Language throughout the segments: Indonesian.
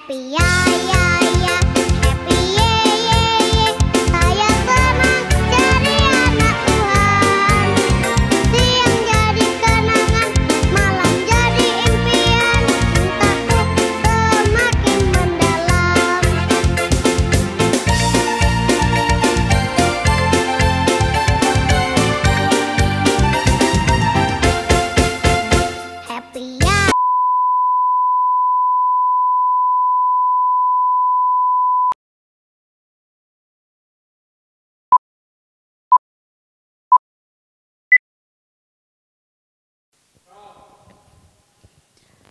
Happy ya ya ya, happy ye ye ye. Saya senang jadi anak Tuhan. Siang jadi kenangan, malam jadi impian. Cintaku semakin mendalam. Happy ya.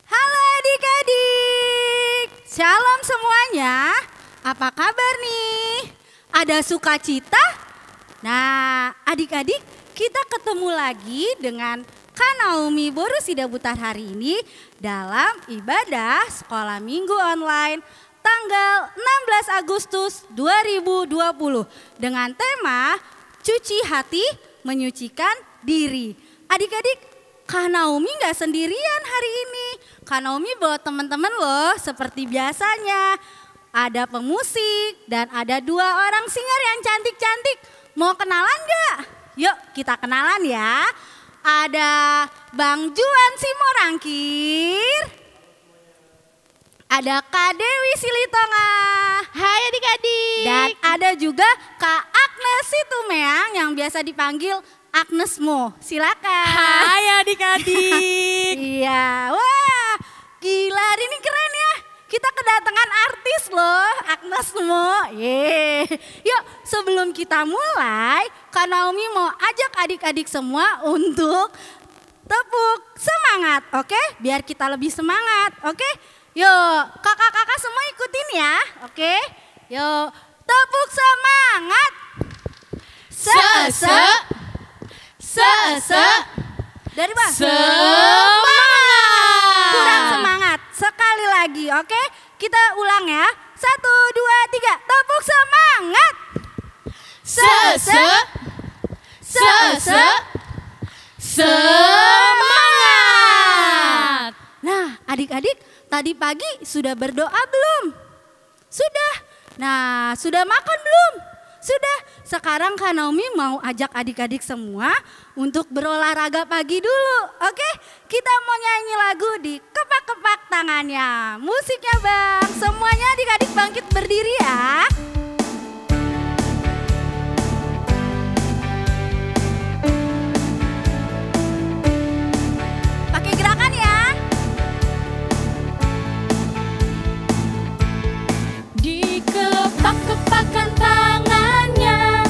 Halo adik-adik, shalom semuanya. Apa kabar nih? Ada sukacita? Nah, adik-adik, kita ketemu lagi dengan Kak Naomi Borusida Butar hari ini dalam ibadah sekolah minggu online tanggal 16 Agustus 2020 dengan tema Cuci Hati Menyucikan Diri. Adik-adik, Kak Naomi gak sendirian hari ini. Kak Naomi bawa teman-teman loh seperti biasanya. Ada pemusik dan ada 2 orang singer yang cantik-cantik. Mau kenalan gak? Yuk kita kenalan ya. Ada Bang Juan Simorangkir. Ada Kak Dewi Silitonga. Hai adik-adik. Dan ada juga Kak Agnes Situmeang yang biasa dipanggil Agnesmo. Silakan. Hai adik-adik. Iya, wah gila hari ini keren ya. Kita kedatangan artis loh, Agnesmo. Yuk sebelum kita mulai, Kak Naomi mau ajak adik-adik semua untuk tepuk semangat, oke? Biar kita lebih semangat, oke? Yuk kakak-kakak semua ikutin ya, oke? Yuk tepuk semangat. Dari bang. Kurang semangat. Sekali lagi, oke? Kita ulang ya. 1, 2, 3. Tepuk semangat. Semangat. Nah, adik-adik, tadi pagi sudah berdoa belum? Sudah. Nah, sudah makan belum? Sudah. Sekarang Kak Naomi mau ajak adik-adik semua untuk berolahraga pagi dulu. Oke? Kita mau nyanyi lagu di kepak-kepak tangannya. Musiknya bang. Semuanya adik-adik bangkit berdiri ya. Pakai gerakan ya. Di kepak-kepakan tangannya,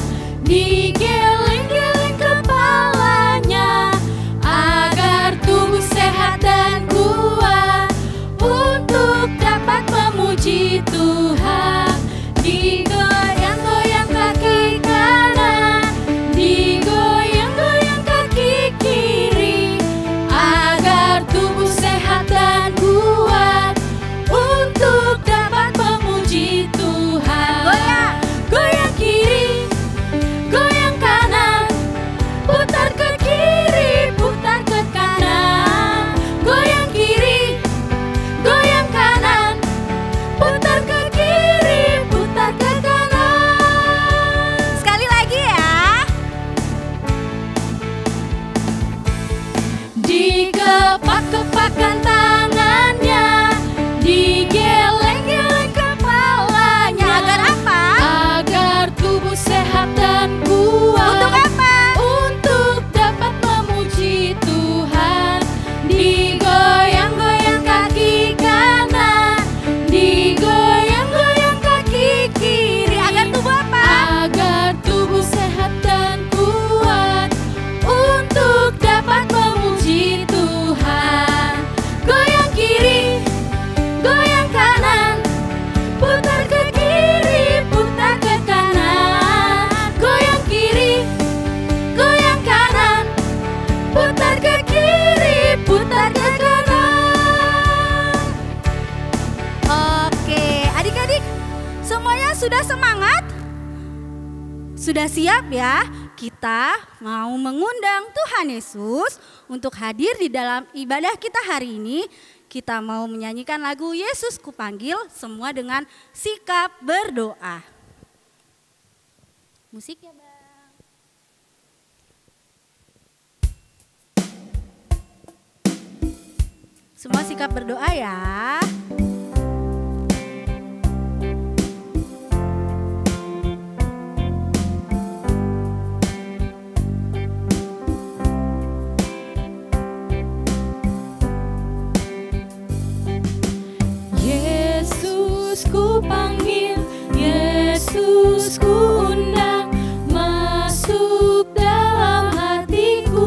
digiling-giling kepalanya, agar tubuh sehat dan kuat untuk dapat memuji Tuhan. Digoyang-goyang kaki kanan, digoyang-goyang kaki kiri, agar tubuh sehat dan kuat untuk dapat memuji Tuhan. Goyang kiri, goyang kanan, putar ke kiri, putar ke kanan. Goyang kiri, goyang kanan, putar ke kiri, putar ke kanan. Sekali lagi ya. Di kepak-kepakan tangannya, digeleng-geleng kepalanya. Agar apa? Agar tubuh sehat dan kuat. Untuk apa? Untuk dapat memuji Tuhan. Digoyang-goyang kaki kanan, digoyang-goyang kaki kiri. Agar tubuh apa? Agar tubuh sehat dan kuat untuk dapat memuji Tuhan. Goyang kiri, goyang kanan, putar ke kiri, putar ke kanan. Goyang kiri, goyang kanan, putar ke kiri, putar ke kanan. Oke, adik-adik semuanya sudah semangat? Sudah siap ya? Kita mau mengundang Tuhan Yesus untuk hadir di dalam ibadah kita hari ini. kita mau menyanyikan lagu Yesus Kupanggil semua dengan sikap berdoa. Musik ya, Bang. Semua sikap berdoa ya. Yesus ku panggil, Yesus ku undang, masuk dalam hatiku.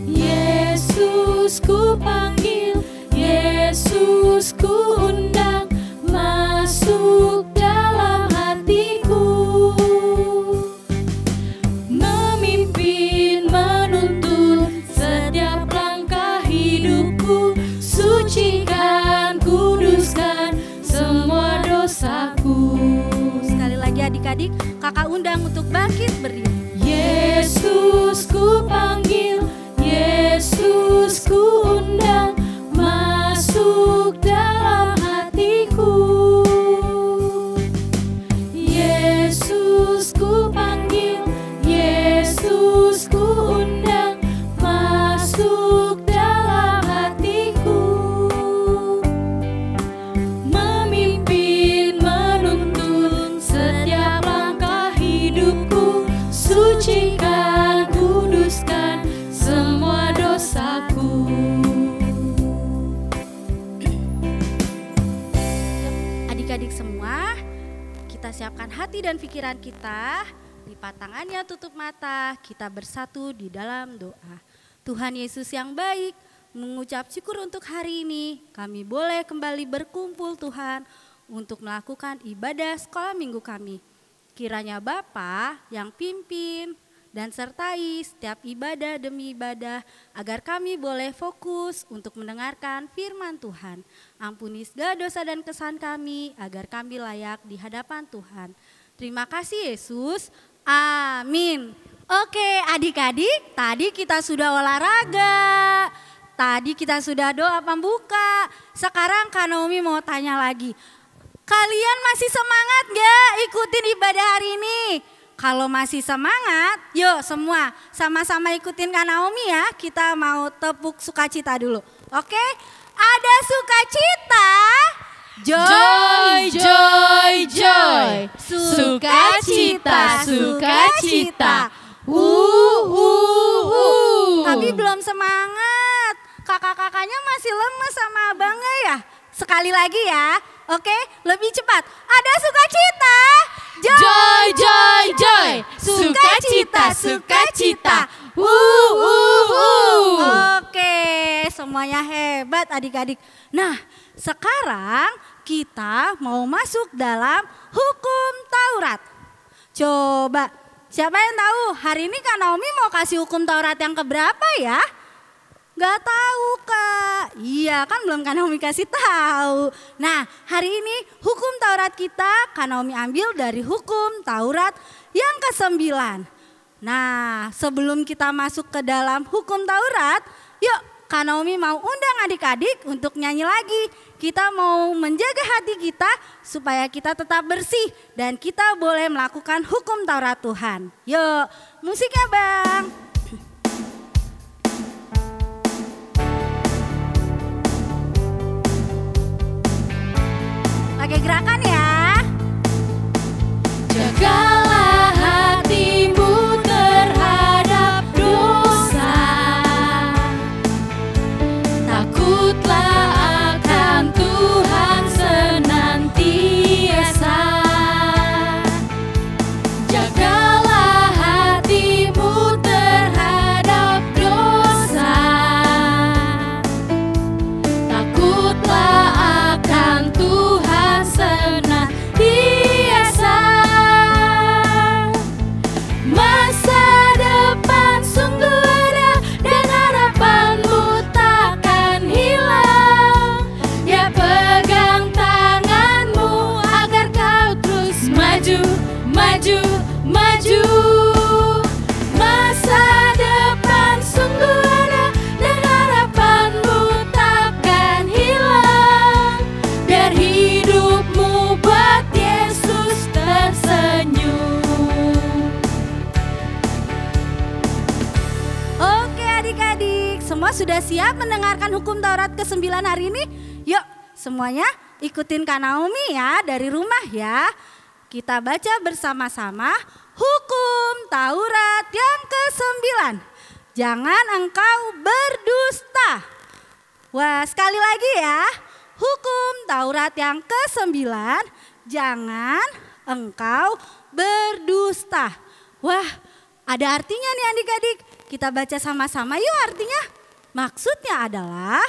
Yesus ku panggil, Yesus ku undang, masuk dalam hatiku. Memimpin, menuntun setiap langkah hidupku, sucikan, kuduskan semua dosaku. Sekali lagi adik-adik, kakak undang untuk bangkit berdiri. Yesus ku panggil, Yesus ku undang, masuk dalam hatiku. Yesus ku panggil, Yesus ku undang, masuk dalam hatiku. Memimpin, menuntun setiap langkah hidupku, sucikan, kuduskan semua dosaku. Adik-adik semua, kita siapkan hati dan pikiran kita, lipat tangannya, tutup mata, kita bersatu di dalam doa. Tuhan Yesus yang baik, mengucap syukur untuk hari ini, kami boleh kembali berkumpul Tuhan untuk melakukan ibadah sekolah minggu kami. Kiranya Bapa yang pimpin dan sertai setiap ibadah demi ibadah, agar kami boleh fokus untuk mendengarkan firman Tuhan. Ampuni segala dosa dan kesalahan kami, agar kami layak di hadapan Tuhan. Terima kasih Yesus, amin. Oke adik-adik, tadi kita sudah olahraga, tadi kita sudah doa pembuka. Sekarang Kak Naomi mau tanya lagi, kalian masih semangat gak ikutin ibadah hari ini? Kalau masih semangat, yuk semua sama-sama ikutin Kak Naomi ya. Kita mau tepuk sukacita dulu. Oke, ada sukacita. Joy, joy, joy. Sukacita, sukacita. Tapi belum semangat. Kakak-kakaknya masih lemes sama abangnya ya. Sekali lagi ya. Oke, lebih cepat. Ada sukacita. Joy, joy, joy. Sukacita, sukacita. Oke, semuanya hebat adik-adik. Nah, sekarang kita mau masuk dalam hukum Taurat. Coba, siapa yang tahu hari ini Kak Naomi mau kasih hukum Taurat yang keberapa ya? Gak tahu Kak. Iya kan belum Kak Naomi kasih tahu. Nah hari ini hukum Taurat kita Kak Naomi ambil dari hukum Taurat yang ke-9. Nah sebelum kita masuk ke dalam hukum Taurat, yuk Kak Naomi mau undang adik-adik untuk nyanyi lagi. Kita mau menjaga hati kita supaya kita tetap bersih dan kita boleh melakukan hukum Taurat Tuhan. Yuk musiknya Bang. Pakai gerakan ya. Jagalah hatimu terhadap dosa, takutlah akan Tuhan senantiasa. Jagalah hatimu terhadap dosa, takutlah akan Tuhan senantiasa. siap mendengarkan hukum Taurat ke-9 hari ini? Yuk semuanya ikutin Kak Naomi ya dari rumah ya. Kita baca bersama-sama hukum Taurat yang ke-9. Jangan engkau berdusta. Wah, sekali lagi ya. Hukum Taurat yang ke-9. Jangan engkau berdusta. Wah, ada artinya nih adik-adik. Kita baca sama-sama yuk artinya. Maksudnya adalah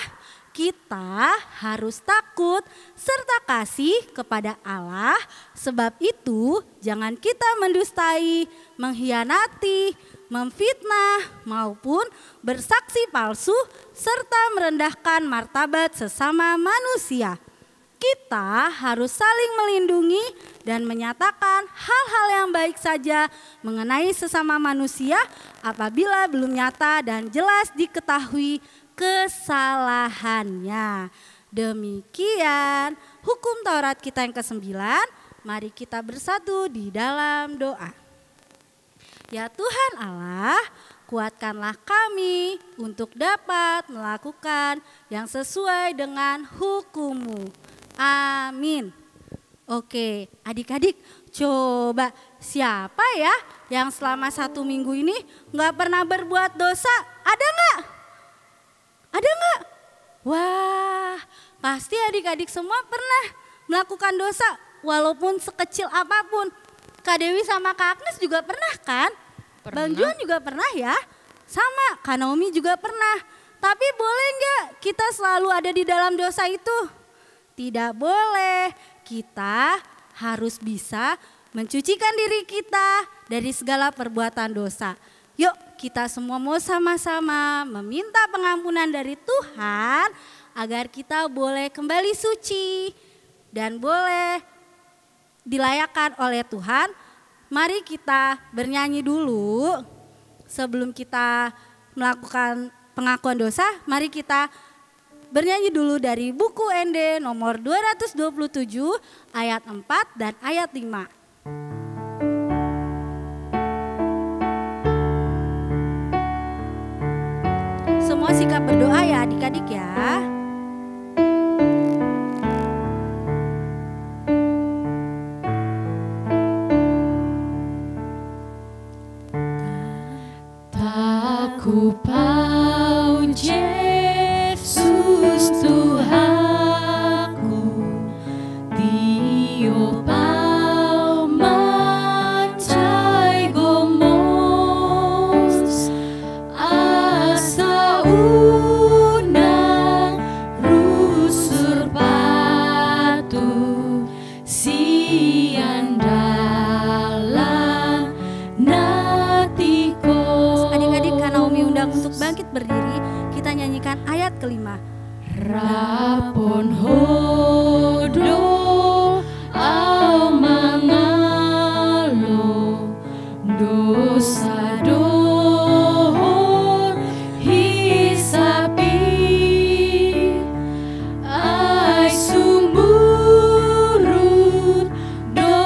kita harus takut serta kasih kepada Allah. Sebab itu jangan kita mendustai, mengkhianati, memfitnah maupun bersaksi palsu serta merendahkan martabat sesama manusia. Kita harus saling melindungi dan menyatakan hal-hal yang baik saja mengenai sesama manusia apabila belum nyata dan jelas diketahui kesalahannya. Demikian hukum Taurat kita yang ke-9. Mari kita bersatu di dalam doa. Ya Tuhan Allah, kuatkanlah kami untuk dapat melakukan yang sesuai dengan hukum-Mu. Amin. Oke, adik-adik coba siapa ya yang selama 1 minggu ini gak pernah berbuat dosa? Ada gak? Ada gak? Wah, pasti adik-adik semua pernah melakukan dosa walaupun sekecil apapun. Kak Dewi sama Kak Agnes juga pernah kan? Pernah. Bang Juan juga pernah ya? Sama, Kak Naomi juga pernah. Tapi boleh gak kita selalu ada di dalam dosa itu? Tidak boleh. Kita harus bisa mencucikan diri kita dari segala perbuatan dosa. Yuk kita semua mau sama-sama meminta pengampunan dari Tuhan agar kita boleh kembali suci dan boleh dilayakkan oleh Tuhan. Mari kita bernyanyi dulu sebelum kita melakukan pengakuan dosa. Mari kita bernyanyi dulu dari buku ND nomor 227 ayat 4 dan ayat 5. Semua sikap berdoa ya adik-adik ya. Tak kupauj Yesus Tuhanku, Dio pau mancai gomos, asa unang rusur patu, siandalan natiko. Adik-adik Kak Naomi undang untuk bangkit berdiri. Kita nyanyikan ayat ke-5. Rapon hodo au mangalo dosa dohor hisapi ai sumburut do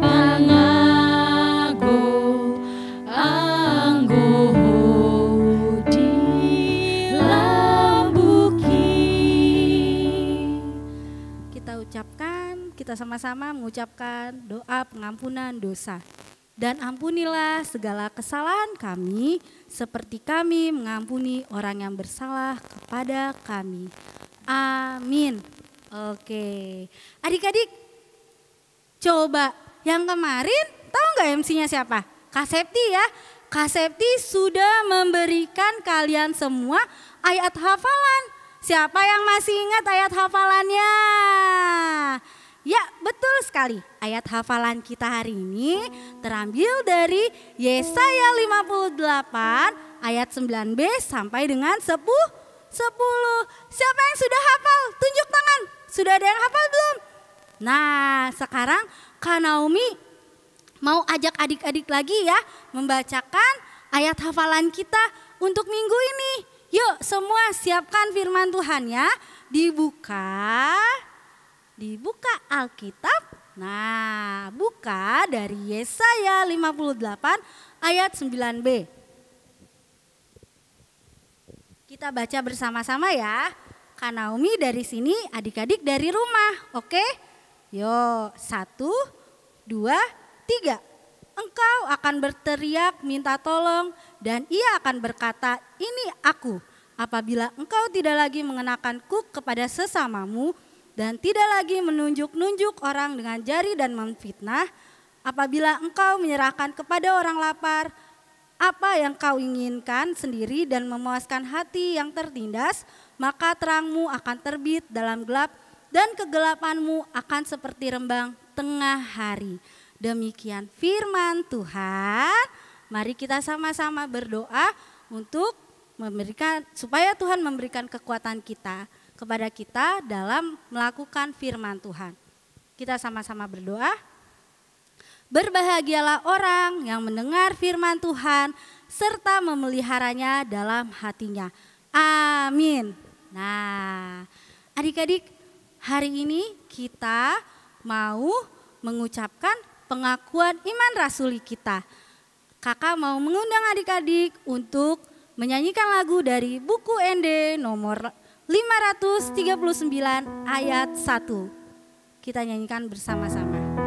pangago anggo di lambuki. Kita sama-sama mengucapkan doa pengampunan dosa. Dan ampunilah segala kesalahan kami seperti kami mengampuni orang yang bersalah kepada kami. Amin. Oke, adik-adik coba yang kemarin tahu nggak MC-nya siapa? Kak Septi ya. Kak Septi sudah memberikan kalian semua ayat hafalan. Siapa yang masih ingat ayat hafalannya? Ya betul sekali, ayat hafalan kita hari ini terambil dari Yesaya 58 ayat 9b sampai dengan 10. Siapa yang sudah hafal? Tunjuk tangan. Sudah ada yang hafal belum? Nah sekarang Kak Naomi mau ajak adik-adik lagi ya membacakan ayat hafalan kita untuk minggu ini. Yuk semua siapkan firman Tuhan ya. Dibuka Alkitab. Nah, buka dari Yesaya 58 ayat 9b. Kita baca bersama-sama ya. Kak Naomi dari sini, adik-adik dari rumah. Oke? Yo, 1, 2, 3. Engkau akan berteriak minta tolong dan ia akan berkata, ini aku. Apabila engkau tidak lagi mengenakan kuk kepada sesamamu dan tidak lagi menunjuk-nunjuk orang dengan jari dan memfitnah, apabila engkau menyerahkan kepada orang lapar apa yang kau inginkan sendiri dan memuaskan hati yang tertindas, maka terangmu akan terbit dalam gelap dan kegelapanmu akan seperti rembang tengah hari. Demikian firman Tuhan. Mari kita sama-sama berdoa untuk supaya Tuhan memberikan kekuatan kepada kita dalam melakukan firman Tuhan. Kita sama-sama berdoa. Berbahagialah orang yang mendengar firman Tuhan serta memeliharanya dalam hatinya. Amin. Nah, adik-adik, hari ini kita mau mengucapkan pengakuan iman rasuli kita. Kakak mau mengundang adik-adik untuk menyanyikan lagu dari buku ND nomor 539 ayat 1. Kita nyanyikan bersama-sama.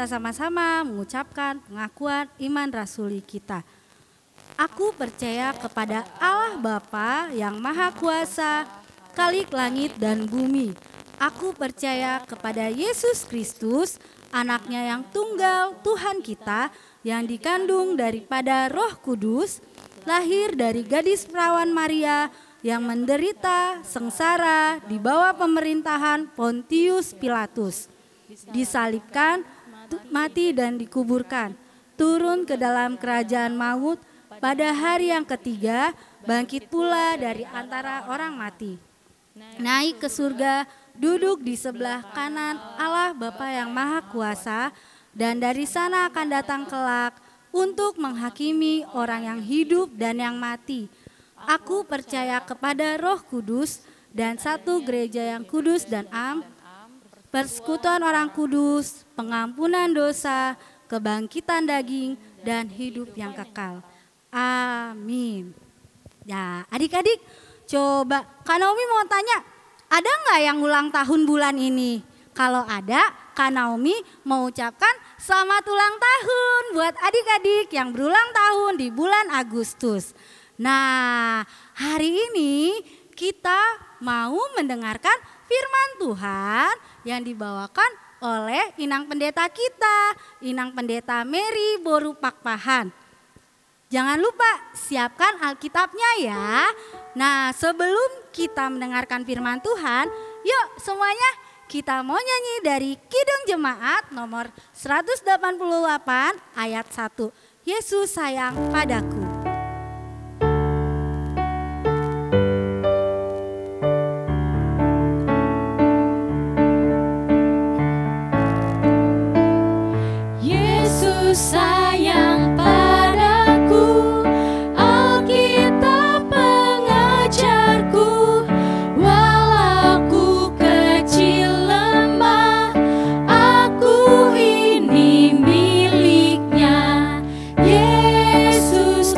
Sama-sama mengucapkan pengakuan iman rasuli kita. Aku percaya kepada Allah Bapa yang Maha Kuasa, Khalik langit dan bumi. Aku percaya kepada Yesus Kristus, anaknya yang tunggal Tuhan kita, yang dikandung daripada Roh Kudus, lahir dari gadis perawan Maria, yang menderita sengsara di bawah pemerintahan Pontius Pilatus, disalibkan, mati dan dikuburkan, turun ke dalam kerajaan maut, pada hari yang ketiga bangkit pula dari antara orang mati, naik ke surga, duduk di sebelah kanan Allah Bapa yang Maha Kuasa, dan dari sana akan datang kelak untuk menghakimi orang yang hidup dan yang mati. Aku percaya kepada Roh Kudus dan satu gereja yang kudus dan am, persekutuan orang kudus, pengampunan dosa, kebangkitan daging, dan hidup yang kekal. Amin. Ya, adik-adik, coba Kak Naomi mau tanya, ada nggak yang ulang tahun bulan ini? Kalau ada, Kak Naomi mau ucapkan selamat ulang tahun buat adik-adik yang berulang tahun di bulan Agustus. Nah, hari ini kita mau mendengarkan firman Tuhan yang dibawakan oleh Inang Pendeta kita, Inang Pendeta Mary Boru Pakpahan. Jangan lupa siapkan Alkitabnya ya. Nah, sebelum kita mendengarkan firman Tuhan, yuk semuanya kita mau nyanyi dari Kidung Jemaat nomor 188 ayat 1. Yesus sayang padaku. Sayang padaku, Alkitab pengajarku, walau ku kecil lemah, aku ini miliknya. Yesus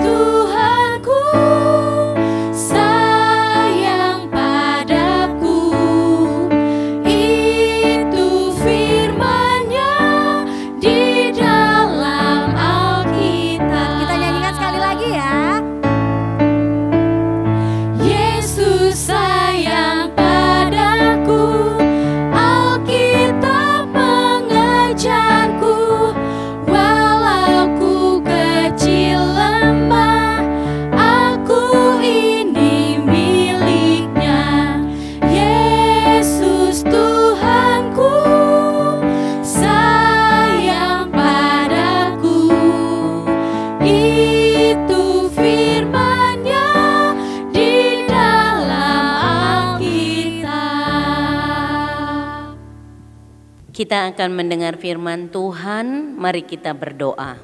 Kita akan mendengar firman Tuhan, mari kita berdoa.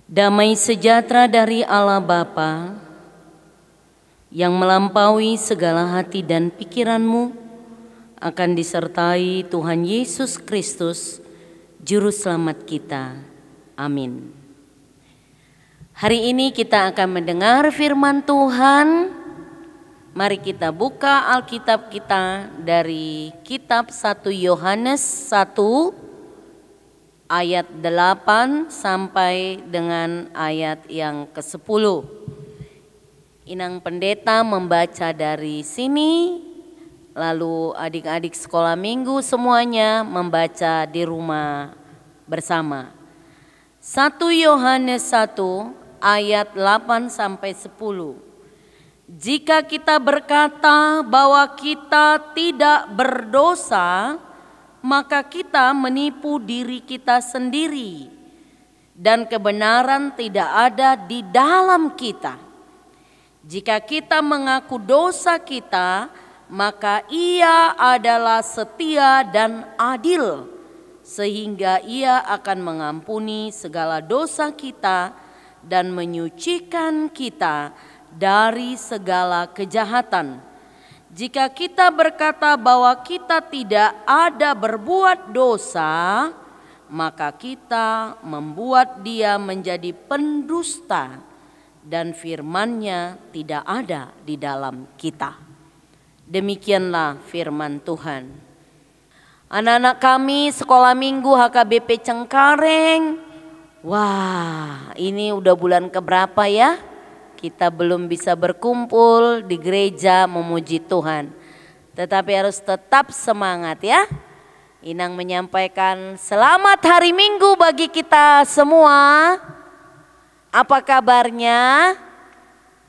Damai sejahtera dari Allah Bapa yang melampaui segala hati dan pikiranmu akan disertai Tuhan Yesus Kristus, Juru Selamat kita. Amin. Hari ini kita akan mendengar firman Tuhan. Mari kita buka Alkitab kita dari kitab 1 Yohanes 1 ayat 8 sampai dengan ayat yang ke-10. Inang Pendeta membaca dari sini, lalu adik-adik sekolah minggu semuanya membaca di rumah bersama. 1 Yohanes 1 ayat 8 sampai 10. Jika kita berkata bahwa kita tidak berdosa, maka kita menipu diri kita sendiri dan kebenaran tidak ada di dalam kita. Jika kita mengaku dosa kita, maka Ia adalah setia dan adil, sehingga Ia akan mengampuni segala dosa kita dan menyucikan kita dari segala kejahatan. Jika kita berkata bahwa kita tidak ada berbuat dosa, maka kita membuat Dia menjadi pendusta dan firman-Nya tidak ada di dalam kita. Demikianlah firman Tuhan. Anak-anak kami sekolah minggu HKBP Cengkareng. Wah, ini udah bulan keberapa ya? Kita belum bisa berkumpul di gereja memuji Tuhan. Tetapi harus tetap semangat ya. Inang menyampaikan selamat hari Minggu bagi kita semua. Apa kabarnya?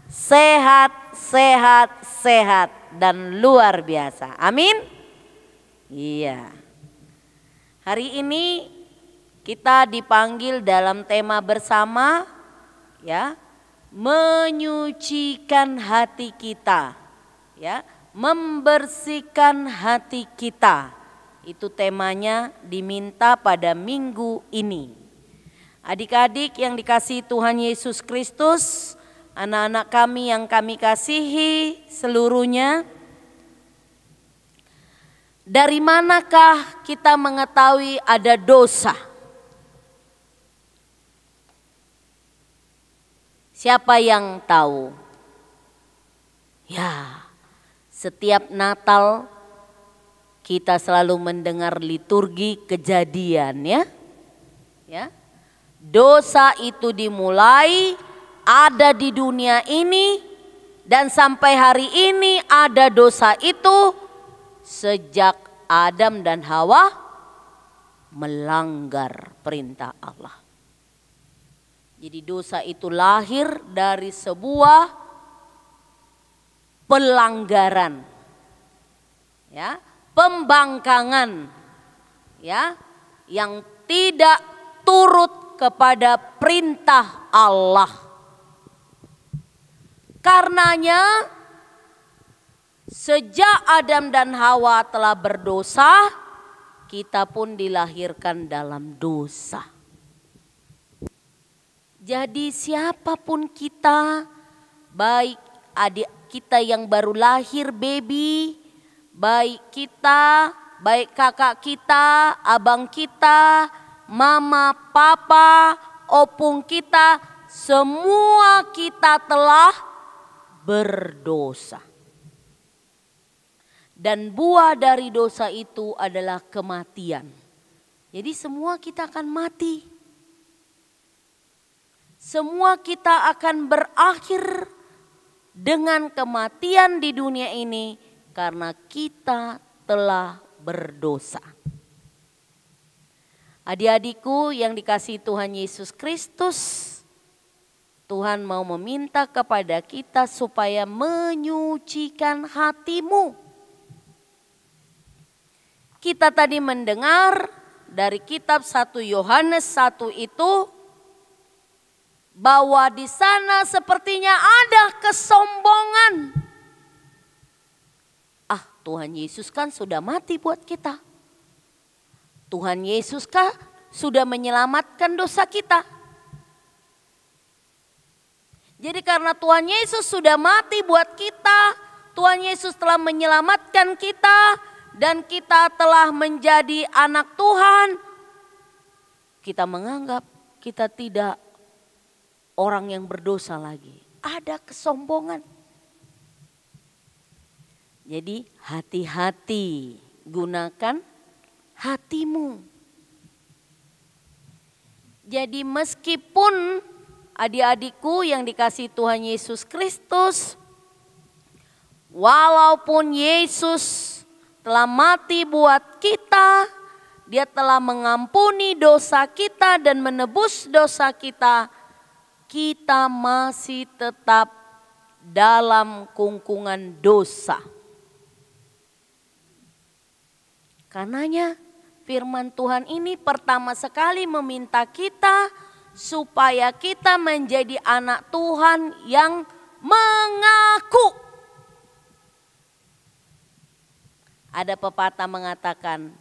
Sehat, sehat, sehat dan luar biasa. Amin. Iya. Hari ini kita dipanggil dalam tema bersama ya. Menyucikan hati kita, ya, membersihkan hati kita. Itu temanya diminta pada minggu ini. Adik-adik yang dikasihi Tuhan Yesus Kristus, anak-anak kami yang kami kasihi seluruhnya, dari manakah kita mengetahui ada dosa? Siapa yang tahu? Ya, setiap Natal kita selalu mendengar liturgi Kejadian ya. Ya. Dosa itu dimulai ada di dunia ini dan sampai hari ini ada dosa itu sejak Adam dan Hawa melanggar perintah Allah. Jadi dosa itu lahir dari sebuah pelanggaran, ya, pembangkangan, ya, yang tidak turut kepada perintah Allah. Karenanya sejak Adam dan Hawa telah berdosa, kita pun dilahirkan dalam dosa. Jadi siapapun kita, baik adik kita yang baru lahir baby, baik kita, baik kakak kita, abang kita, mama, papa, opung kita, semua kita telah berdosa. Dan buah dari dosa itu adalah kematian. Jadi semua kita akan mati. Semua kita akan berakhir dengan kematian di dunia ini karena kita telah berdosa. Adik-adikku yang dikasihi Tuhan Yesus Kristus, Tuhan mau meminta kepada kita supaya menyucikan hatimu. Kita tadi mendengar dari kitab 1 Yohanes 1 itu bahwa di sana sepertinya ada kesombongan. Tuhan Yesus kan sudah mati buat kita. Tuhan Yesus kan sudah menyelamatkan dosa kita. Jadi karena Tuhan Yesus sudah mati buat kita, Tuhan Yesus telah menyelamatkan kita, dan kita telah menjadi anak Tuhan, kita menganggap kita tidak orang yang berdosa lagi. Ada kesombongan. Jadi hati-hati, gunakan hatimu. Jadi meskipun adik-adikku yang dikasihi Tuhan Yesus Kristus, walaupun Yesus telah mati buat kita, Dia telah mengampuni dosa kita dan menebus dosa kita, kita masih tetap dalam kungkungan dosa. Karenanya firman Tuhan ini pertama sekali meminta kita supaya kita menjadi anak Tuhan yang mengaku. Ada pepatah mengatakan,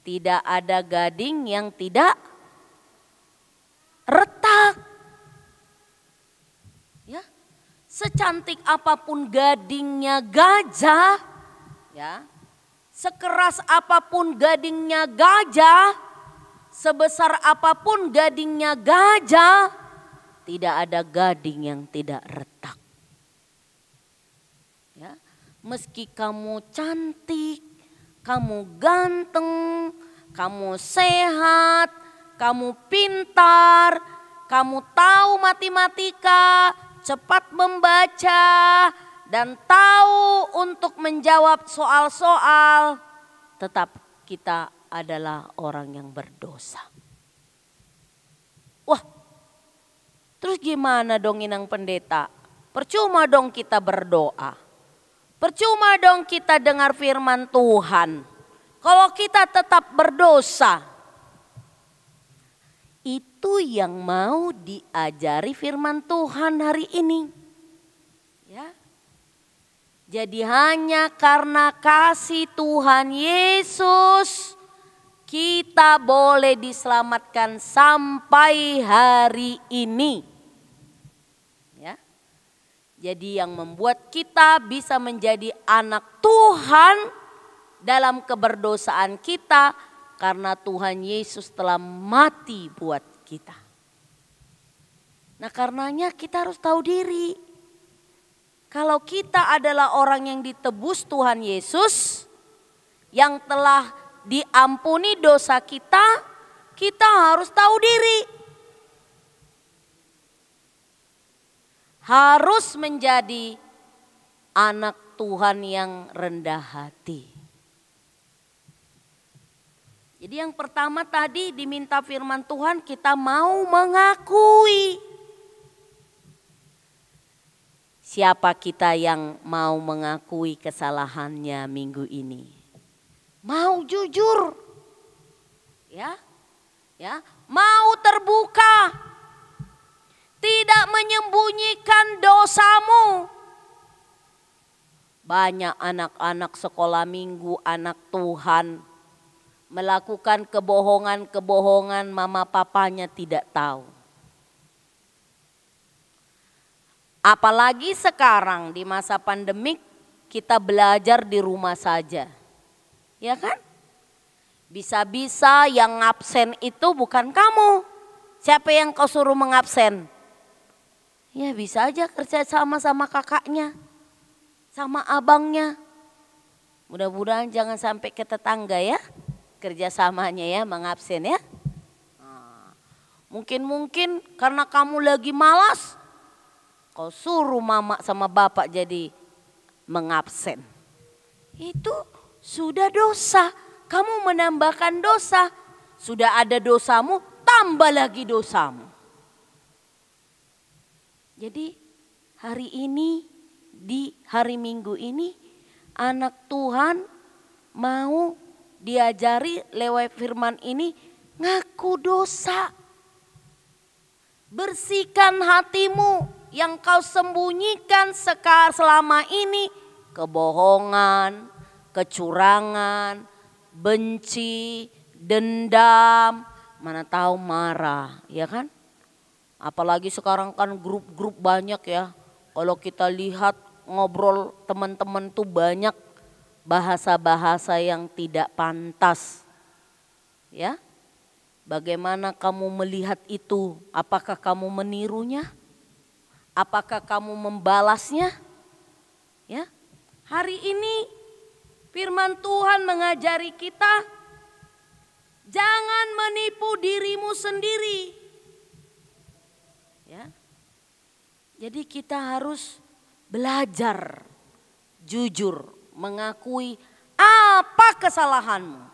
tidak ada gading yang tidak retak. Ya, secantik apapun gadingnya gajah, ya, sekeras apapun gadingnya gajah, sebesar apapun gadingnya gajah, tidak ada gading yang tidak retak. Ya, meski kamu cantik, kamu ganteng, kamu sehat, kamu pintar, kamu tahu matematika, cepat membaca, dan tahu untuk menjawab soal-soal, tetap kita adalah orang yang berdosa. Wah, terus gimana dong Inang Pendeta? Percuma dong kita berdoa. Percuma dong kita dengar firman Tuhan. Kalau kita tetap berdosa. Itu yang mau diajari firman Tuhan hari ini. Ya. Jadi hanya karena kasih Tuhan Yesus kita boleh diselamatkan sampai hari ini. Ya. Jadi yang membuat kita bisa menjadi anak Tuhan dalam keberdosaan kita karena Tuhan Yesus telah mati buat kita. Nah, karenanya kita harus tahu diri. Kalau kita adalah orang yang ditebus Tuhan Yesus, yang telah diampuni dosa kita, kita harus tahu diri. Harus menjadi anak Tuhan yang rendah hati. Jadi yang pertama tadi diminta firman Tuhan, kita mau mengakui. Siapa kita yang mau mengakui kesalahannya minggu ini? Mau jujur, ya, mau terbuka, tidak menyembunyikan dosamu. Banyak anak-anak sekolah minggu, anak Tuhan, melakukan kebohongan-kebohongan mama papanya tidak tahu. Apalagi sekarang di masa pandemik kita belajar di rumah saja. Ya kan? Bisa-bisa yang ngabsen itu bukan kamu. Siapa yang kau suruh mengabsen? Ya bisa aja kerja sama kakaknya, sama abangnya. Mudah-mudahan jangan sampai ke tetangga ya. Kerjasamanya ya mengabsen ya. Mungkin karena kamu lagi malas, kau suruh mama sama bapak jadi mengabsen. Itu sudah dosa. Kamu menambahkan dosa. Sudah ada dosamu, tambah lagi dosamu. Jadi hari ini, di hari Minggu ini, anak Tuhan mau diajari lewat firman ini ngaku dosa. Bersihkan hatimu yang kau sembunyikan selama ini, kebohongan, kecurangan, benci, dendam, mana tahu marah, ya kan? Apalagi sekarang kan grup-grup banyak ya. Kalau kita lihat ngobrol teman-teman tuh banyak bahasa-bahasa yang tidak pantas. Ya. Bagaimana kamu melihat itu? Apakah kamu menirunya? Apakah kamu membalasnya? Ya. Hari ini firman Tuhan mengajari kita, jangan menipu dirimu sendiri. Ya. Jadi kita harus belajar jujur mengakui apa kesalahanmu.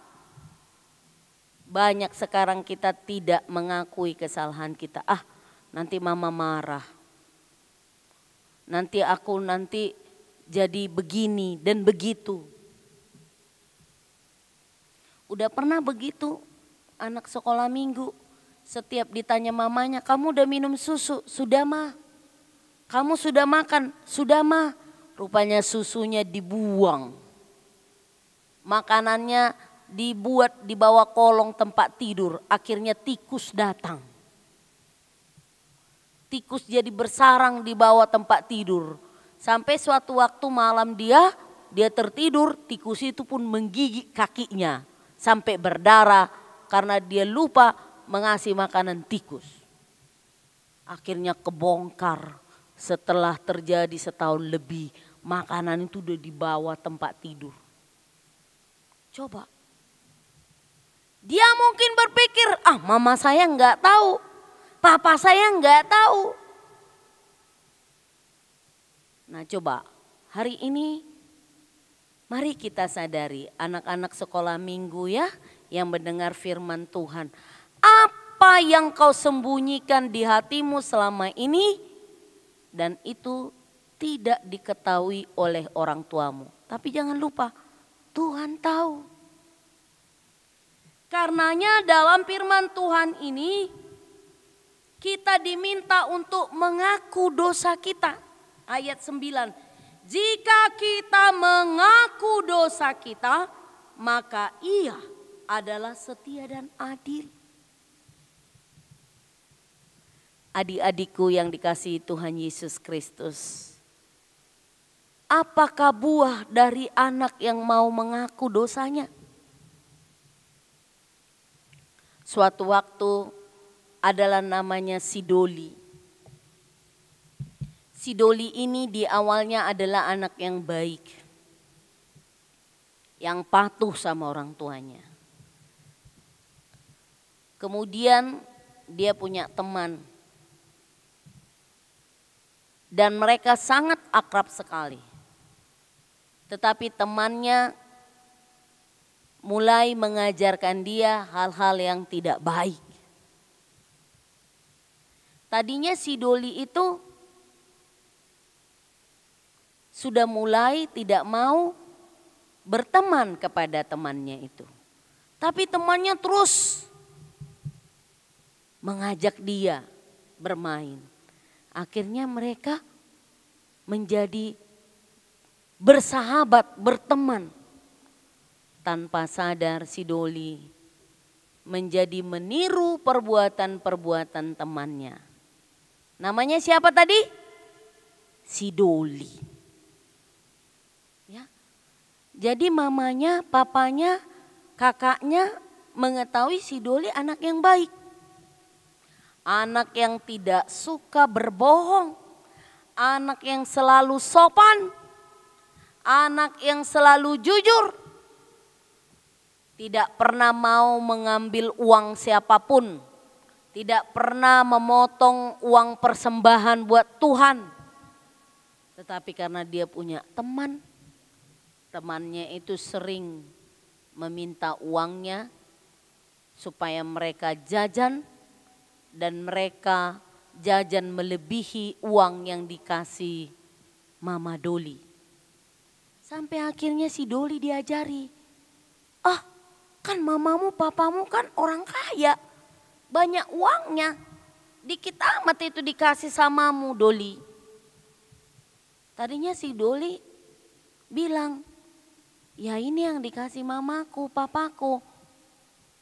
Banyak sekarang kita tidak mengakui kesalahan kita. Nanti mama marah. Nanti aku jadi begini dan begitu. Udah pernah begitu anak sekolah minggu. Setiap ditanya mamanya, kamu udah minum susu? Sudah mah. Kamu sudah makan? Sudah mah. Rupanya susunya dibuang. Makanannya dibuat di bawah kolong tempat tidur. Akhirnya tikus datang. Tikus jadi bersarang di bawah tempat tidur. Sampai suatu waktu malam dia tertidur, tikus itu pun menggigit kakinya. Sampai berdarah karena dia lupa mengasih makanan tikus. Akhirnya kebongkar setelah terjadi setahun lebih. Makanan itu udah dibawa tempat tidur. Coba. Dia mungkin berpikir, mama saya nggak tahu. Papa saya nggak tahu. Nah coba hari ini mari kita sadari anak-anak sekolah minggu ya yang mendengar firman Tuhan. Apa yang kau sembunyikan di hatimu selama ini dan itu tidak diketahui oleh orang tuamu. Tapi jangan lupa Tuhan tahu. Karenanya dalam firman Tuhan ini kita diminta untuk mengaku dosa kita. Ayat 9. Jika kita mengaku dosa kita, maka Ia adalah setia dan adil. Adik-adikku yang dikasihi Tuhan Yesus Kristus. Apakah buah dari anak yang mau mengaku dosanya? Suatu waktu adalah namanya si Doli. Si Doli ini di awalnya adalah anak yang baik. Yang patuh sama orang tuanya. Kemudian dia punya teman. Dan mereka sangat akrab sekali. Tetapi temannya mulai mengajarkan dia hal-hal yang tidak baik. Tadinya si Doli itu sudah mulai tidak mau berteman kepada temannya itu. Tapi temannya terus mengajak dia bermain. Akhirnya mereka menjadi bersahabat, berteman. Tanpa sadar si Doli menjadi meniru perbuatan-perbuatan temannya. Namanya siapa tadi? Si Doli. Ya. Jadi mamanya, papanya, kakaknya mengetahui si Doli anak yang baik. Anak yang tidak suka berbohong. Anak yang selalu sopan. Anak yang selalu jujur. Tidak pernah mau mengambil uang siapapun. Tidak pernah memotong uang persembahan buat Tuhan. Tetapi karena dia punya teman. Temannya itu sering meminta uangnya. Supaya mereka jajan. Dan mereka jajan melebihi uang yang dikasih Mama Doli. Sampai akhirnya si Doli diajari. Kan mamamu, papamu kan orang kaya. Banyak uangnya. Dikit amat itu dikasih samamu Doli. Tadinya si Doli bilang, Ya ini yang dikasih mamaku, papaku.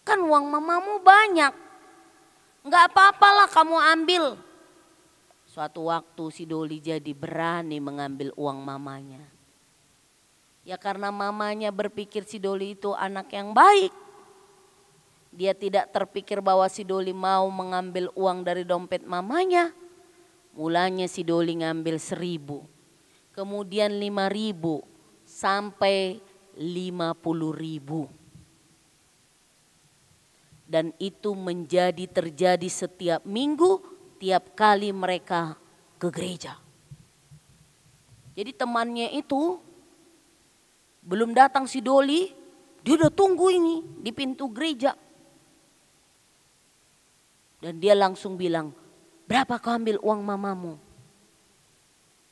Kan uang mamamu banyak. Enggak apa-apalah kamu ambil. Suatu waktu si Doli jadi berani mengambil uang mamanya. Ya karena mamanya berpikir si Doli itu anak yang baik. Dia tidak terpikir bahwa si Doli mau mengambil uang dari dompet mamanya. Mulanya si Doli ngambil 1.000. Kemudian 5.000 sampai 50.000. Dan itu terjadi setiap minggu, tiap kali mereka ke gereja. Jadi temannya itu belum datang si Doli, dia udah tunggu ini di pintu gereja. Dan dia langsung bilang, berapa kau ambil uang mamamu?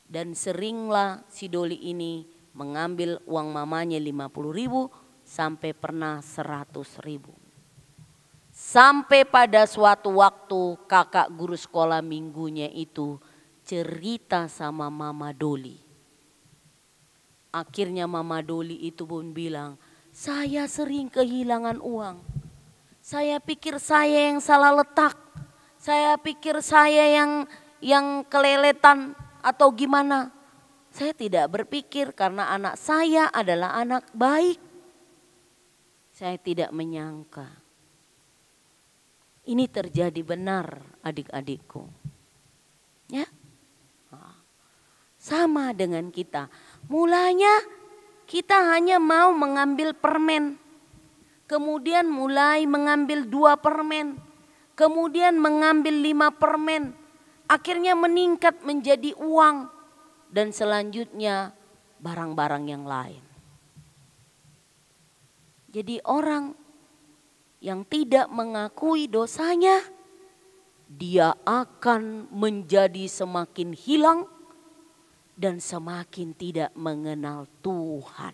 Dan seringlah si Doli ini mengambil uang mamanya 50.000 sampai pernah 100.000. Sampai pada suatu waktu kakak guru sekolah minggunya itu cerita sama Mama Doli. Akhirnya Mama Doli itu pun bilang, saya sering kehilangan uang. Saya pikir saya yang salah letak. Saya pikir saya yang keleletan atau gimana. Saya tidak berpikir karena anak saya adalah anak baik. Saya tidak menyangka. Ini terjadi benar adik-adikku. Ya. Sama dengan kita. Mulanya kita hanya mau mengambil permen. Kemudian mulai mengambil 2 permen. Kemudian mengambil 5 permen. Akhirnya meningkat menjadi uang. Dan selanjutnya barang-barang yang lain. Jadi orang yang tidak mengakui dosanya, dia akan menjadi semakin hilang dan semakin tidak mengenal Tuhan.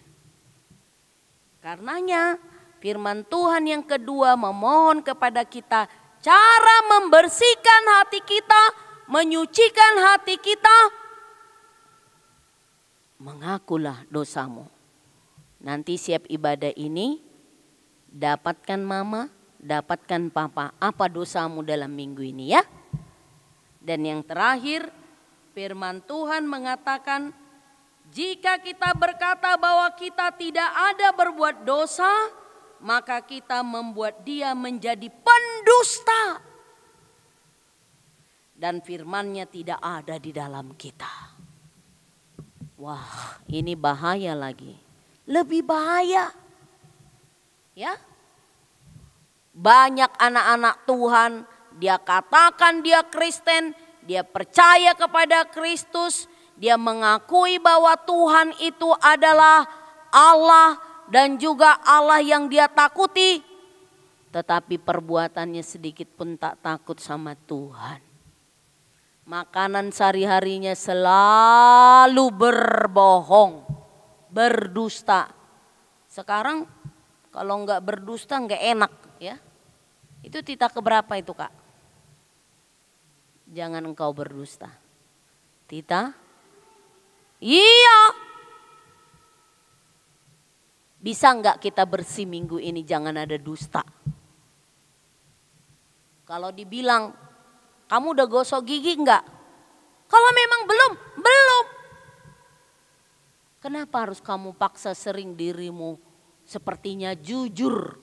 Karenanya firman Tuhan yang kedua memohon kepada kita cara membersihkan hati kita, menyucikan hati kita. Mengakulah dosamu. Nanti siap ibadah ini, dapatkan mama, dapatkan papa, apa dosamu dalam minggu ini ya. Dan yang terakhir, firman Tuhan mengatakan, jika kita berkata bahwa kita tidak ada berbuat dosa, maka kita membuat dia menjadi pendusta. Dan firman-Nya tidak ada di dalam kita. Wah, ini bahaya lagi. Lebih bahaya. Ya. Banyak anak-anak Tuhan, dia katakan dia Kristen, dia percaya kepada Kristus, dia mengakui bahwa Tuhan itu adalah Allah dan juga Allah yang dia takuti. Tetapi perbuatannya sedikit pun tak takut sama Tuhan. Makanan sehari-harinya selalu berbohong, berdusta. Sekarang kalau enggak berdusta enggak enak ya. Itu titah keberapa itu Kak? Jangan engkau berdusta. Titah? Iya. Bisa enggak kita bersih minggu ini jangan ada dusta? Kalau dibilang, kamu udah gosok gigi enggak? Kalau memang belum. Kenapa harus kamu paksa sering dirimu sepertinya jujur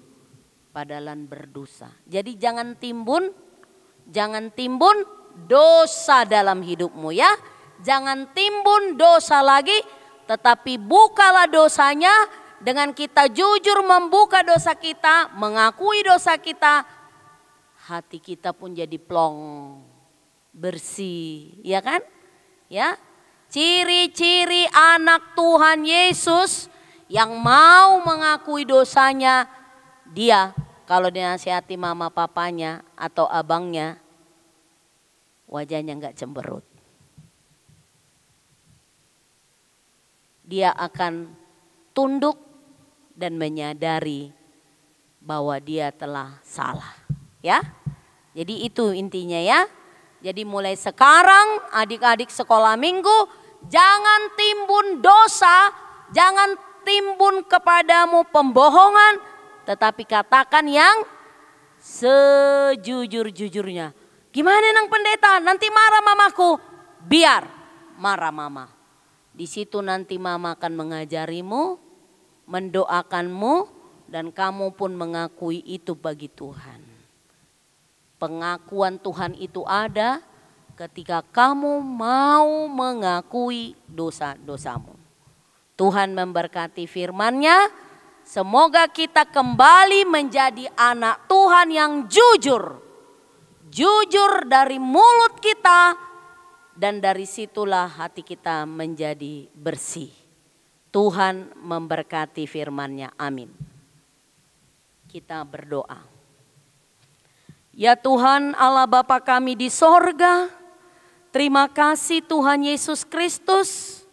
padahal berdosa? Jadi jangan timbun dosa dalam hidupmu ya. Jangan timbun dosa lagi, tetapi bukalah dosanya dengan kita jujur membuka dosa kita, mengakui dosa kita. Hati kita pun jadi plong, bersih, ya kan? Ya, ciri-ciri anak Tuhan Yesus yang mau mengakui dosanya, dia kalau dinasihati mama papanya atau abangnya, wajahnya nggak cemberut. Dia akan tunduk dan menyadari bahwa dia telah salah. Ya, jadi itu intinya ya. Jadi mulai sekarang adik-adik sekolah minggu jangan timbun dosa, jangan tertimbun kepadamu pembohongan, tetapi katakan yang sejujur-jujurnya. Gimana nang pendeta? Nanti marah mamaku. Biar marah mama. Di situ nanti mama akan mengajarimu, mendoakanmu, dan kamu pun mengakui itu bagi Tuhan. Pengakuan Tuhan itu ada ketika kamu mau mengakui dosa-dosamu. Tuhan memberkati firman-Nya. Semoga kita kembali menjadi anak Tuhan yang jujur. Jujur dari mulut kita, dan dari situlah hati kita menjadi bersih. Tuhan memberkati firman-Nya. Amin. Kita berdoa. Ya Tuhan Allah Bapa kami di sorga, terima kasih Tuhan Yesus Kristus,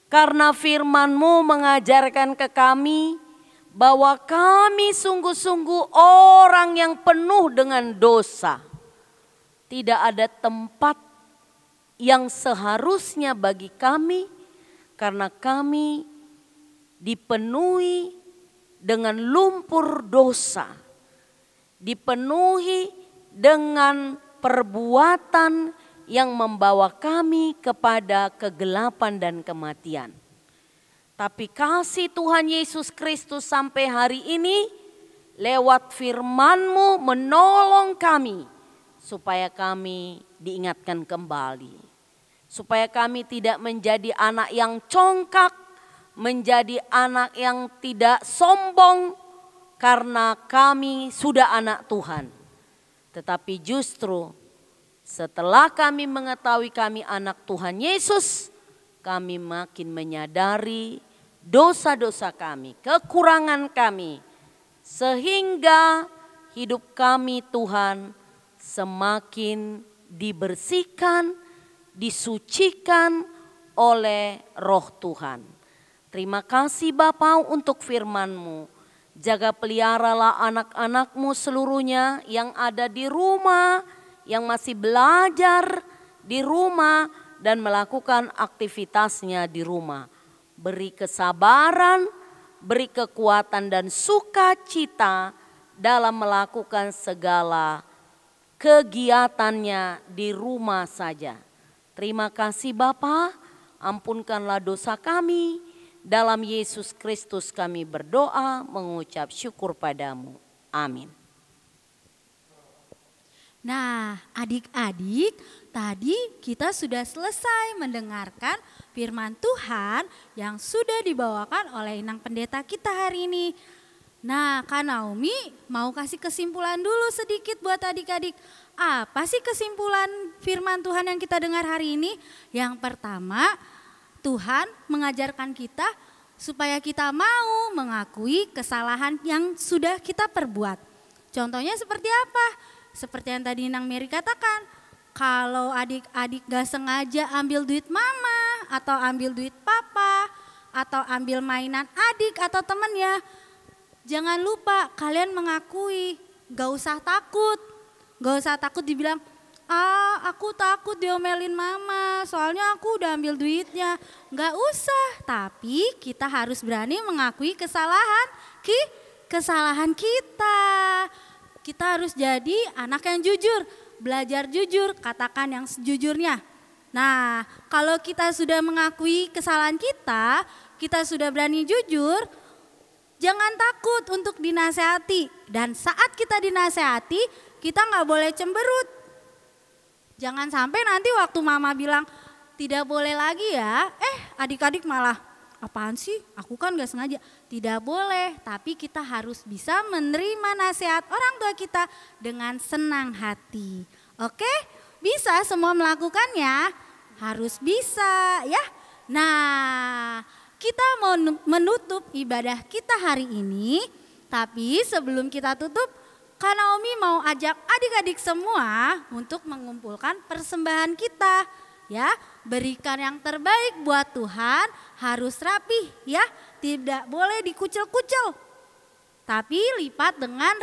karena firman-Mu mengajarkan ke kami bahwa kami sungguh-sungguh orang yang penuh dengan dosa. Tidak ada tempat yang seharusnya bagi kami, karena kami dipenuhi dengan lumpur dosa, dipenuhi dengan perbuatan yang membawa kami kepada kegelapan dan kematian. Tapi kasih Tuhan Yesus Kristus sampai hari ini lewat firman-Mu menolong kami supaya kami diingatkan kembali. Supaya kami tidak menjadi anak yang congkak, menjadi anak yang tidak sombong karena kami sudah anak Tuhan. Tetapi justru setelah kami mengetahui kami anak Tuhan Yesus, kami makin menyadari dosa-dosa kami, kekurangan kami. Sehingga hidup kami Tuhan semakin dibersihkan, disucikan oleh Roh Tuhan. Terima kasih Bapa untuk firman-Mu. Jaga peliharalah anak-anak-Mu seluruhnya yang ada di rumah, yang masih belajar di rumah dan melakukan aktivitasnya di rumah. Beri kesabaran, beri kekuatan dan sukacita dalam melakukan segala kegiatannya di rumah saja. Terima kasih Bapa, ampunkanlah dosa kami. Dalam Yesus Kristus kami berdoa mengucap syukur padamu. Amin. Nah, adik-adik, tadi kita sudah selesai mendengarkan firman Tuhan yang sudah dibawakan oleh Inang Pendeta kita hari ini. Nah, Kak Naomi mau kasih kesimpulan dulu sedikit buat adik-adik. Apa sih kesimpulan firman Tuhan yang kita dengar hari ini? Yang pertama, Tuhan mengajarkan kita supaya kita mau mengakui kesalahan yang sudah kita perbuat. Contohnya seperti apa? Seperti yang tadi Nang Mary katakan, kalau adik-adik gak sengaja ambil duit mama atau ambil duit papa atau ambil mainan adik atau temannya, jangan lupa kalian mengakui, gak usah takut. Gak usah takut dibilang, aku takut diomelin mama soalnya aku udah ambil duitnya. Gak usah, tapi kita harus berani mengakui kesalahan kita. Kita harus jadi anak yang jujur, belajar jujur, katakan yang sejujurnya. Nah, kalau kita sudah mengakui kesalahan kita sudah berani jujur, jangan takut untuk dinasehati. Dan saat kita dinasehati, kita gak boleh cemberut. Jangan sampai nanti waktu mama bilang tidak boleh lagi ya, adik-adik malah apaan sih, aku kan gak sengaja. Tidak boleh, tapi kita harus bisa menerima nasihat orang tua kita dengan senang hati. Oke, bisa semua melakukannya, harus bisa ya. Nah, kita mau menutup ibadah kita hari ini, tapi sebelum kita tutup, Kak Naomi mau ajak adik-adik semua untuk mengumpulkan persembahan kita. Ya, berikan yang terbaik buat Tuhan, harus rapi ya, tidak boleh dikucil-kucil. Tapi lipat dengan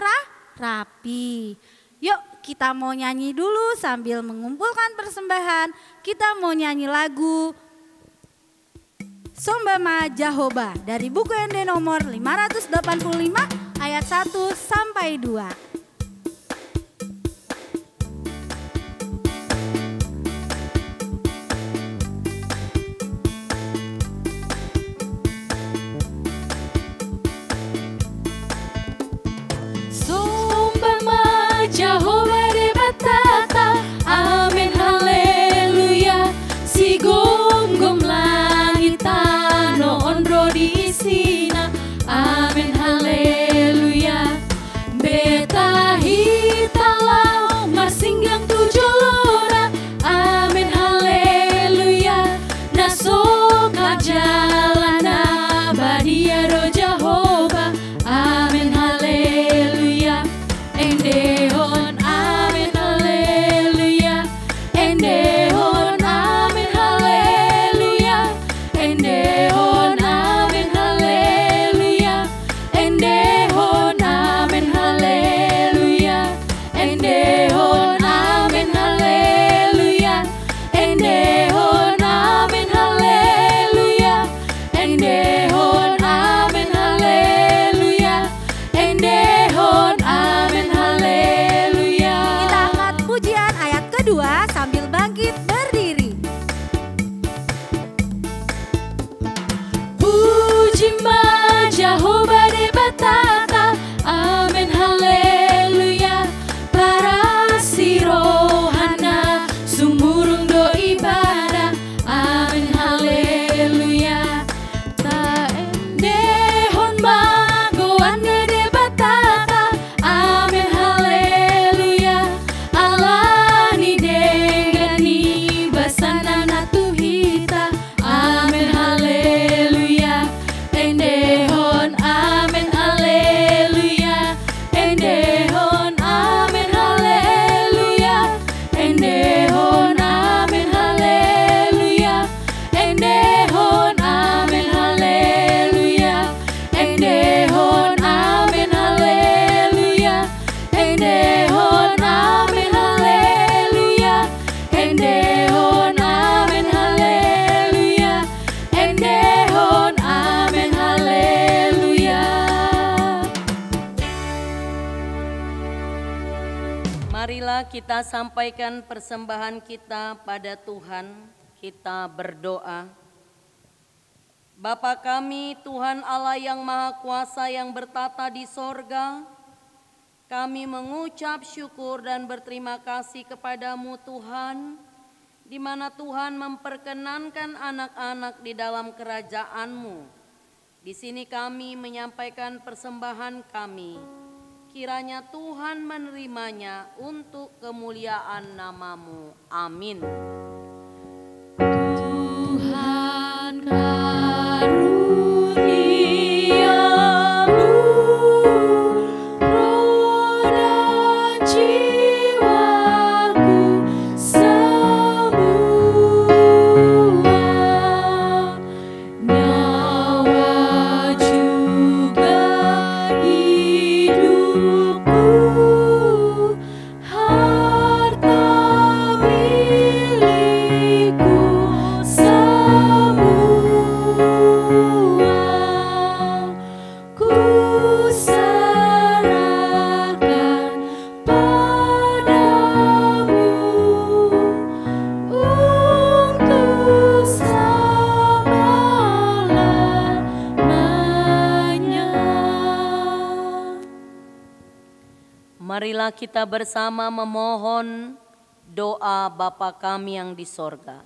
rapi. Yuk kita mau nyanyi dulu sambil mengumpulkan persembahan, kita mau nyanyi lagu Sombama Jahoba dari buku ND nomor 585 ayat 1 sampai 2. Sombama Jehovah de batata, amin haleluya. Si gom langit no ondro di sina, amin haleluya. Beta hitalau marsinggang tujuh lora, amin haleluya. Nasoka jalana badia do Jehovah, amin haleluya. Endehon amin haleluya. Endehon amin haleluya. Endehon amin haleluya. Endehon amin haleluya. Endehon amin haleluya. Endehon amin haleluya. Endehon amin haleluya. Endehon amin haleluya. Kita angkat pujian ayat kedua sambil bangkit berdiri. Puji ma Jehovah de batata, amin haleluya. Para si rohana sumurung do ibadah, amin haleluya. Ta endehon ma goane de batata, amin haleluya. Alani dengani basana natuhita, amin haleluya. Endehon amin haleluya. Endehon amin haleluya. Endehon amin haleluya. Endehon amin haleluya. Endehon amin haleluya. Endehon amin haleluya. Endehon amin haleluya. Endehon amin haleluya. Marilah kita sampaikan persembahan kita pada Tuhan, kita berdoa. Bapa kami, Tuhan Allah yang Maha Kuasa yang bertata di sorga, kami mengucap syukur dan berterima kasih kepadamu Tuhan, di mana Tuhan memperkenankan anak-anak di dalam kerajaan-Mu. Di sini kami menyampaikan persembahan kami. Kiranya Tuhan menerimanya untuk kemuliaan nama-Mu. Amin. Tuhan karuniamu, roh dan jiwaku semua, nyawa juga hidupku, harta milikku semua, ku serahkan padamu untuk selama-lamanya. Marilah kita bersama memohon doa Bapa kami yang di sorga.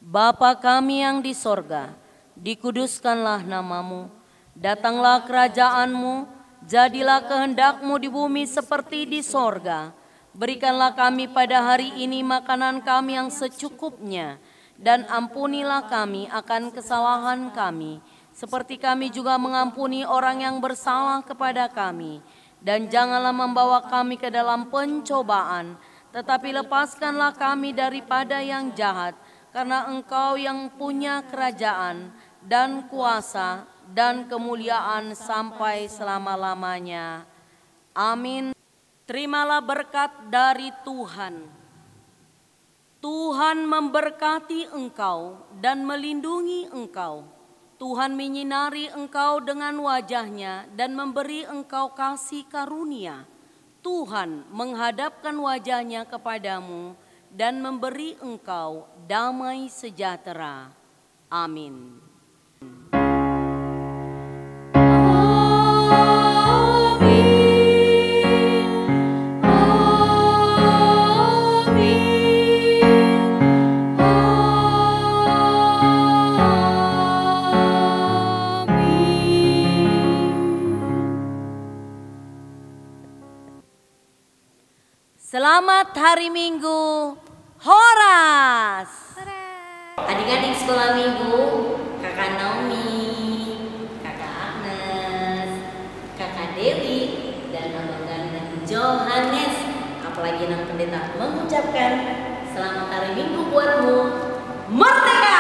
Bapa kami yang di sorga, dikuduskanlah nama-Mu, datanglah kerajaan-Mu, jadilah kehendak-Mu di bumi seperti di sorga. Berikanlah kami pada hari ini makanan kami yang secukupnya, dan ampunilah kami akan kesalahan kami, seperti kami juga mengampuni orang yang bersalah kepada kami. Dan janganlah membawa kami ke dalam pencobaan, tetapi lepaskanlah kami daripada yang jahat, karena Engkau yang punya kerajaan dan kuasa dan kemuliaan sampai selama-lamanya. Amin. Terimalah berkat dari Tuhan. Tuhan memberkati engkau dan melindungi engkau. Tuhan menyinari engkau dengan wajah-Nya dan memberi engkau kasih karunia. Tuhan menghadapkan wajah-Nya kepadamu dan memberi engkau damai sejahtera. Amin. Selamat hari Minggu, Horas. Adik-adik sekolah minggu, Kakak Naomi, Kakak Agnes, Kakak Dewi, dan Abang Ganteng Johannes, apalagi Nang Pendeta mengucapkan selamat hari Minggu buatmu. Merdeka!